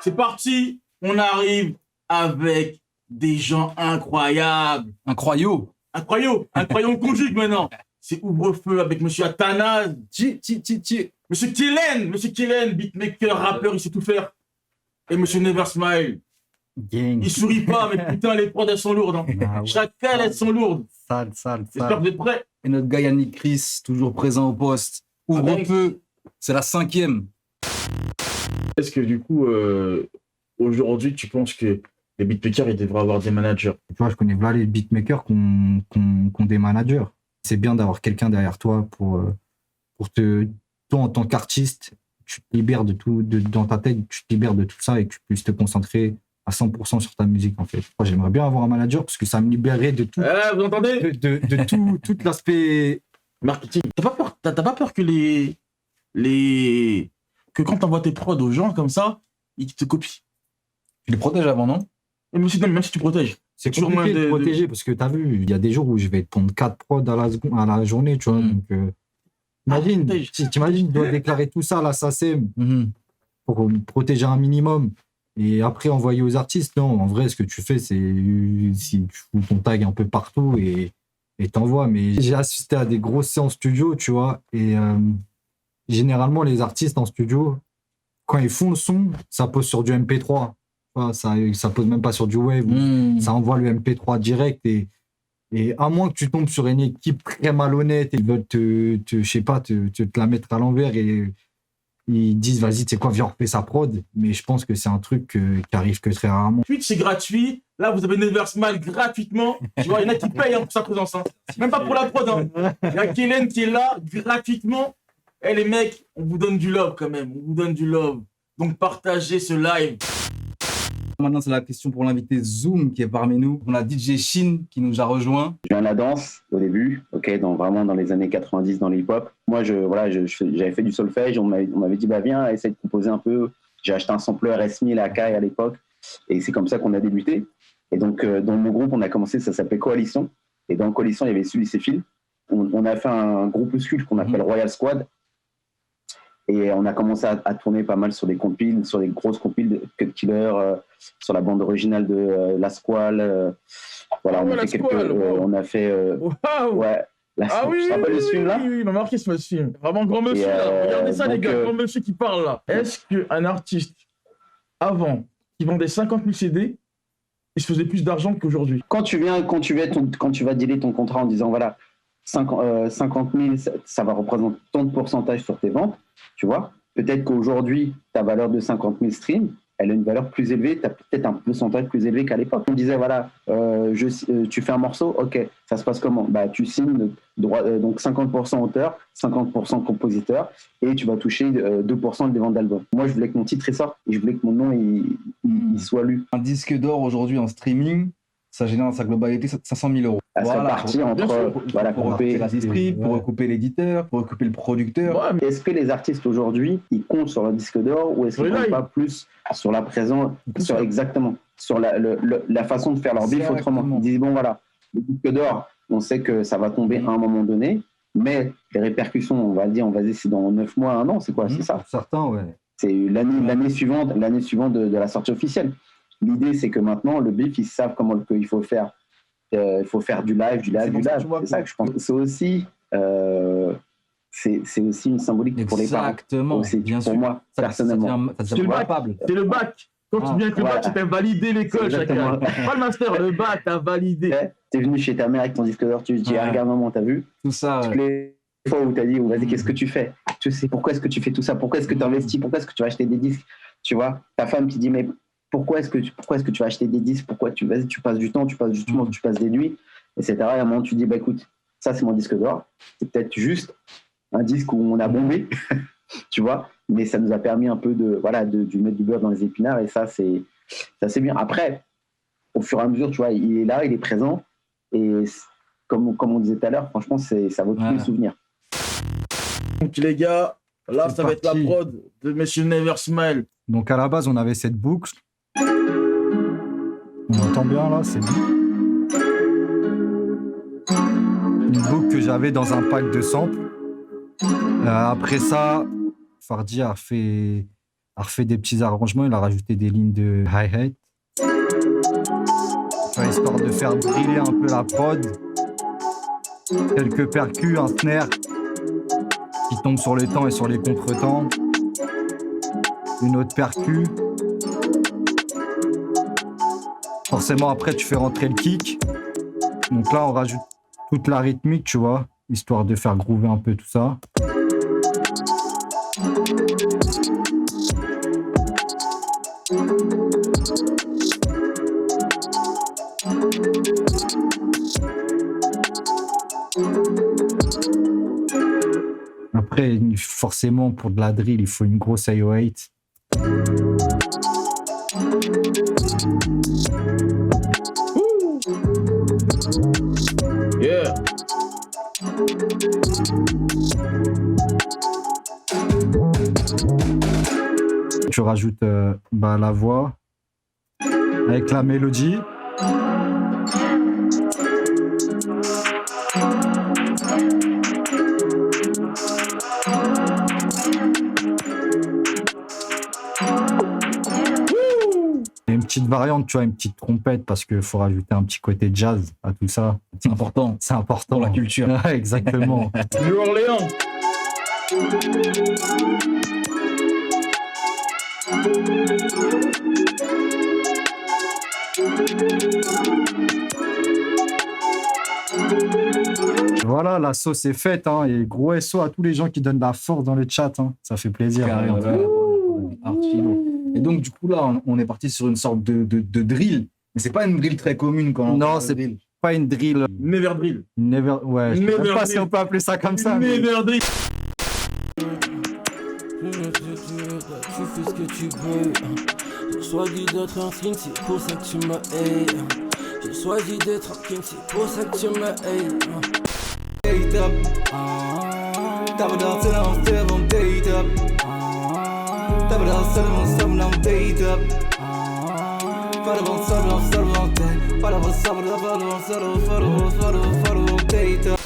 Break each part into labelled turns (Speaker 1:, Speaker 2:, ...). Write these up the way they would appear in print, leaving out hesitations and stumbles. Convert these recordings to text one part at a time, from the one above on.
Speaker 1: C'est parti, on arrive avec des gens incroyables.
Speaker 2: Incroyaux.
Speaker 1: Incroyable conjugue maintenant. C'est Ouvre-feu avec Monsieur Athanase. Monsieur Kellen, beatmaker, rappeur, il sait tout faire. Et Monsieur Never Smile.
Speaker 2: Gang.
Speaker 1: Il sourit pas, mais putain, les prods, elles sont lourdes. Hein.
Speaker 2: Ah ouais.
Speaker 1: Chacun, elles sont lourdes.
Speaker 2: Sale.
Speaker 1: J'espère que vous êtes prêts.
Speaker 2: Et notre gars Yannick Chris, toujours présent au poste. Ouvre-feu, c'est la 5e.
Speaker 1: Est-ce que du coup, aujourd'hui, tu penses que les beatmakers, ils devraient avoir des managers?
Speaker 3: Tu vois, je connais voilà les beatmakers qui ont des managers. C'est bien d'avoir quelqu'un derrière toi pour te... Toi, en tant qu'artiste, tu te libères de tout, dans ta tête, tu te libères de tout ça et que tu puisses te concentrer à 100% sur ta musique, en fait. Moi, j'aimerais bien avoir un manager parce que ça me libérerait de tout...
Speaker 1: Vous entendez?
Speaker 3: de tout l'aspect...
Speaker 1: Marketing. T'as pas peur que que quand t'envoies tes prods aux gens comme ça, ils te copient?
Speaker 2: Tu les protèges avant, non?
Speaker 1: Et même si tu protèges.
Speaker 3: C'est toujours compliqué de protéger parce que t'as vu, il y a des jours où je vais te pondre 4 prods à la journée, tu vois. Donc, t'imagines, tu dois déclarer tout ça à la SACEM pour protéger un minimum et après envoyer aux artistes. Non, en vrai, ce que tu fais, c'est si tu fous ton tag un peu partout et t'envoies. Mais j'ai assisté à des grosses séances studio, tu vois, et généralement, les artistes en studio, quand ils font le son, ça pose sur du MP3. Ça pose même pas sur du wave. Ça envoie le MP3 direct et à moins que tu tombes sur une équipe très malhonnête et ils veulent je sais pas, te la mettre à l'envers et ils disent vas-y, tu sais quoi, viens, on refait sa prod. Mais je pense que c'est un truc qui arrive que très rarement.
Speaker 1: Twitch, c'est gratuit. Là, vous avez Never Smile gratuitement. Tu vois, il y en a qui payent pour sa présence. Hein. Même pas pour la prod. Hein. Il y a Kellen qui est là gratuitement. Eh les mecs, on vous donne du love quand même. On vous donne du love. Donc partagez ce live.
Speaker 2: Maintenant, c'est la question pour l'invité Zoom qui est parmi nous. On a DJ Shin qui nous a rejoint.
Speaker 4: Je viens de la danse au début, vraiment dans les années 90 dans le hip-hop. Moi, j'avais fait du solfège, on m'avait dit bah viens, essaye de composer un peu. J'ai acheté un sampleur S1000 à Kai à l'époque et c'est comme ça qu'on a débuté. Et donc dans mon groupe, on a commencé, ça s'appelait Coalition. Et dans Coalition, il y avait Sully Céphile. On a fait un groupuscule qu'on appelle Royal Squad. Et on a commencé à tourner pas mal sur des compiles, sur des grosses compiles de Cut Killer, sur la bande originale de La Squale. Voilà, on a fait ouais.
Speaker 1: Ah oui,
Speaker 4: là.
Speaker 1: Oui, il m'a marqué ce film. Vraiment grand monsieur. Là. Regardez ça, les gars, grand monsieur qui parle là. Est-ce qu'un artiste, avant, qui vendait 50 000 CD, il se faisait plus d'argent qu'aujourd'hui?
Speaker 4: Quand tu vas dealer ton contrat en disant voilà, 50 000, ça va représenter tant de pourcentage sur tes ventes, tu vois. Peut-être qu'aujourd'hui, ta valeur de 50 000 streams, elle a une valeur plus élevée, tu as peut-être un pourcentage plus élevé qu'à l'époque. On disait, voilà, tu fais un morceau, ok, ça se passe comment? Bah, tu signes donc 50% auteur, 50% compositeur, et tu vas toucher 2% des ventes d'albums. Moi, je voulais que mon titre sorte, et je voulais que mon nom il soit lu.
Speaker 2: Un disque d'or aujourd'hui en streaming, ça génère dans sa globalité 500 000 euros.
Speaker 4: Ça serait parti
Speaker 2: pour recouper la distrib, pour recouper l'éditeur, pour recouper le producteur.
Speaker 4: Ouais, mais est-ce que les artistes aujourd'hui, ils comptent sur le disque d'or ou est-ce qu'ils ne comptent pas plus sur la présence, sur la façon de faire leur bif autrement? Ils disent, bon voilà, le disque d'or, on sait que ça va tomber à un moment donné, mais les répercussions, on va dire, c'est dans 9 mois, 1 an, c'est quoi? C'est ça?
Speaker 3: Certains, ouais.
Speaker 4: C'est l'année suivante de la sortie officielle. L'idée, c'est que maintenant, le bif, ils savent comment il faut faire. Il faut faire du live. C'est ça que je pense. C'est aussi une symbolique pour les parents.
Speaker 2: Exactement.
Speaker 4: Bien sûr. Pour moi, personnellement.
Speaker 1: C'est le bac. Quand tu viens avec le bac, tu t'as validé l'école, chacun. Pas le master, le bac, t'as validé.
Speaker 4: T'es venu chez ta mère avec ton disque d'or, tu dis, regarde maman, t'as vu?
Speaker 2: Tout ça.
Speaker 4: Toutes les fois où t'as dit, vas-y, qu'est-ce que tu fais? Tu sais, pourquoi est-ce que tu fais tout ça? Pourquoi est-ce que tu investis? Pourquoi est-ce que tu vas acheter des disques? Tu vois, ta femme qui dit, mais pourquoi est-ce que tu vas acheter des disques? Pourquoi tu passes du temps, tu passes des nuits, etc. Et à un moment, tu dis, bah écoute, ça c'est mon disque d'or. C'est peut-être juste un disque où on a bombé, tu vois, mais ça nous a permis un peu de mettre du beurre dans les épinards et ça c'est bien. Après, au fur et à mesure, tu vois, il est là, il est présent et comme on disait tout à l'heure, franchement, ça vaut tous les souvenirs.
Speaker 1: Donc les gars, là ça va être la prod de Monsieur Never Smile.
Speaker 3: Donc à la base, on avait cette boucle. On entend bien là, c'est bien. Une boucle que j'avais dans un pack de samples. Après ça, Fardy a refait des petits arrangements, il a rajouté des lignes de hi-hat. Histoire de faire driller un peu la prod. Quelques percus, un snare qui tombe sur les temps et sur les contretemps. Une autre percu. Forcément, après, tu fais rentrer le kick. Donc là, on rajoute toute la rythmique, tu vois, histoire de faire groover un peu tout ça. Après, forcément, pour de la drill, il faut une grosse IO8.
Speaker 1: Yeah.
Speaker 3: Tu rajoutes la voix avec la mélodie. Et une petite variante, tu vois, une petite trompette parce qu'il faut rajouter un petit côté jazz à tout ça.
Speaker 2: C'est important.
Speaker 3: C'est important.
Speaker 2: Pour la culture.
Speaker 3: Ouais, exactement.
Speaker 1: New Orleans.
Speaker 3: Voilà, la sauce est faite. Hein, et gros SO à tous les gens qui donnent de la force dans le chat. Hein. Ça fait plaisir.
Speaker 2: Carrément, Archilo. Et donc, du coup, là, on est parti sur une sorte de drill. Mais c'est pas une drill très commune quand on
Speaker 3: Non,
Speaker 2: parle de
Speaker 3: c'est
Speaker 2: drill.
Speaker 3: pas une drill.
Speaker 1: Never drill.
Speaker 3: Never, ouais, je sais
Speaker 1: Never
Speaker 3: même pas
Speaker 1: drill.
Speaker 3: si on peut appeler ça comme ça. mais-
Speaker 1: Never drill.
Speaker 5: Tu fais ce que tu veux. J'ai choisi d'être un king, c'est pour ça que tu me hais. J'ai choisi d'être un king, c'est pour ça que tu me hais. Date up. T'as dans on fait bon date up. T'as dans on date up. Pas de bon seulement date. Pas de bon seulement date up.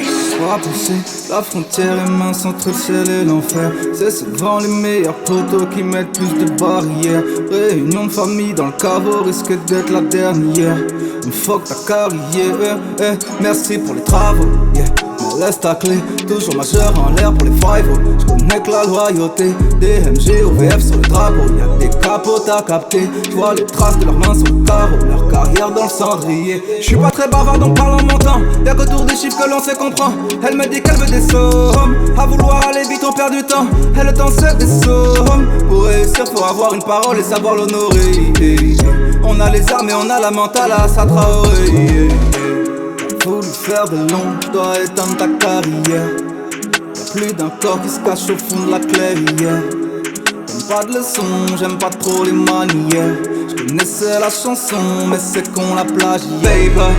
Speaker 5: Sois poussé, la frontière est mince entre le ciel et l'enfer. C'est souvent les meilleurs potos qui mettent plus de barrières. Réunion de famille dans le caveau risque d'être la dernière. Mais fuck ta carrière, merci pour les travaux, yeah. Mais laisse ta clé, toujours majeur en l'air pour les five-o. J'connais que la loyauté, DMG, OVF sur le drapeau. Y'a des capotes à capter, j'vois les traces de leurs mains sur le carreau. Leur carrière dans le cendrier. J'suis pas très bavard donc parle en montant. Y'a qu'autour des chiffres que l'on se comprend. Elle me dit qu'elle veut des sommes. À vouloir aller vite on perd du temps. Elle le temps c'est des sommes. Pour réussir faut avoir une parole et savoir l'honorer. On a les armes et on a la mentale à s'attraper. Voulu faire de long, j'dois éteindre ta carrière. Y'a plus d'un corps qui se cache au fond de la clairière. J'aime pas de leçons, j'aime pas trop les manières. J'connaissais la chanson, mais c'est qu'on la plagie. Paper,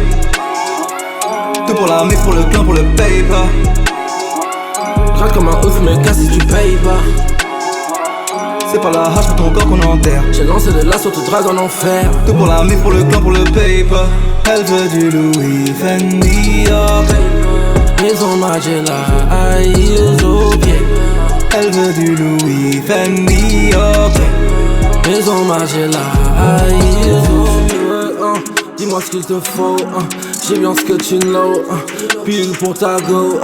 Speaker 5: tout pour la pour le clan, pour le paper. J'rate comme un ouf, mais casse si tu payes pas. C'est pas la hache pour ton corps qu'on enterre. J'ai lancé de l'assaut, te drague en enfer. Tout pour la pour le clan, pour le paper. Elle veut du Louis Fendi, maison Magella, aïe aux pieds. Elle veut du Louis Fendi, maison Magella, aïe aux pieds. Dis-moi ce qu'il te faut, j'ai bien ce que tu know. Pile pour ta go,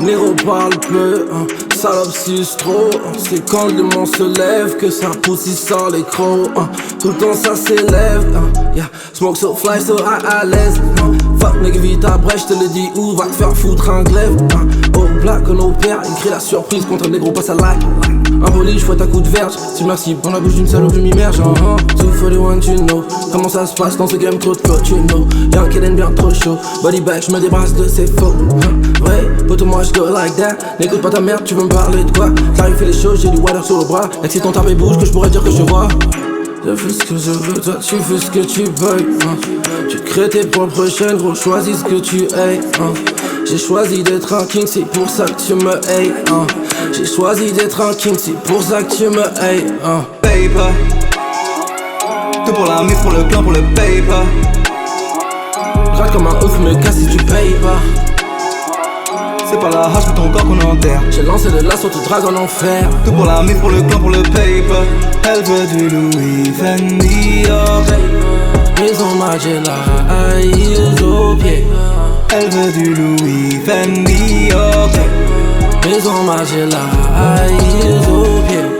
Speaker 5: Nero parle peu. Salope suce trop, c'est quand le démon se lève que ça pousse, il sort les crocs. Tout le temps ça s'élève, yeah. Smoke so fly, so à l'aise. Fuck nigga, vite après, je te le dis où va te faire foutre un glaive. Au black, on opère, il crée la surprise contre un négro passe à like. Un bolide, je fouette à coup de verge. Si merci, dans la bouche d'une salope, je m'immerge. 241, tu know comment ça se passe dans ce game, trop de flow, tu know. Y'a un kid bien trop chaud, body bag, je me débarrasse de ses faux. Ouais, poto moi je go like that. N'écoute pas ta merde, tu veux me parler de quoi? Clarifie les choses, j'ai du water sur le bras. Excite ton taré bouge que je pourrais dire que je vois. Je fais ce que je veux, toi tu fais ce que tu veux. Tu crées tes propres chaînes, gros, choisis ce que tu es. J'ai choisi d'être un king, c'est pour ça que tu me hais. J'ai choisi d'être un king, c'est pour ça que tu me hais. Paper, tout pour la pour le clan, pour le paper.
Speaker 6: regarde comme un ouf me casse si tu payes pas.
Speaker 5: C'est pas la hache mais ton corps qu'on enterre.
Speaker 6: J'ai lancé le lasso, te drague en enfer.
Speaker 5: Tout pour la mif, pour le clan, pour le paper. Elle veut du Louis Fendi,
Speaker 6: Maison Magella, heels aux pieds.
Speaker 5: elle veut du Louis Fendi,
Speaker 6: Maison Magella, heels aux pieds.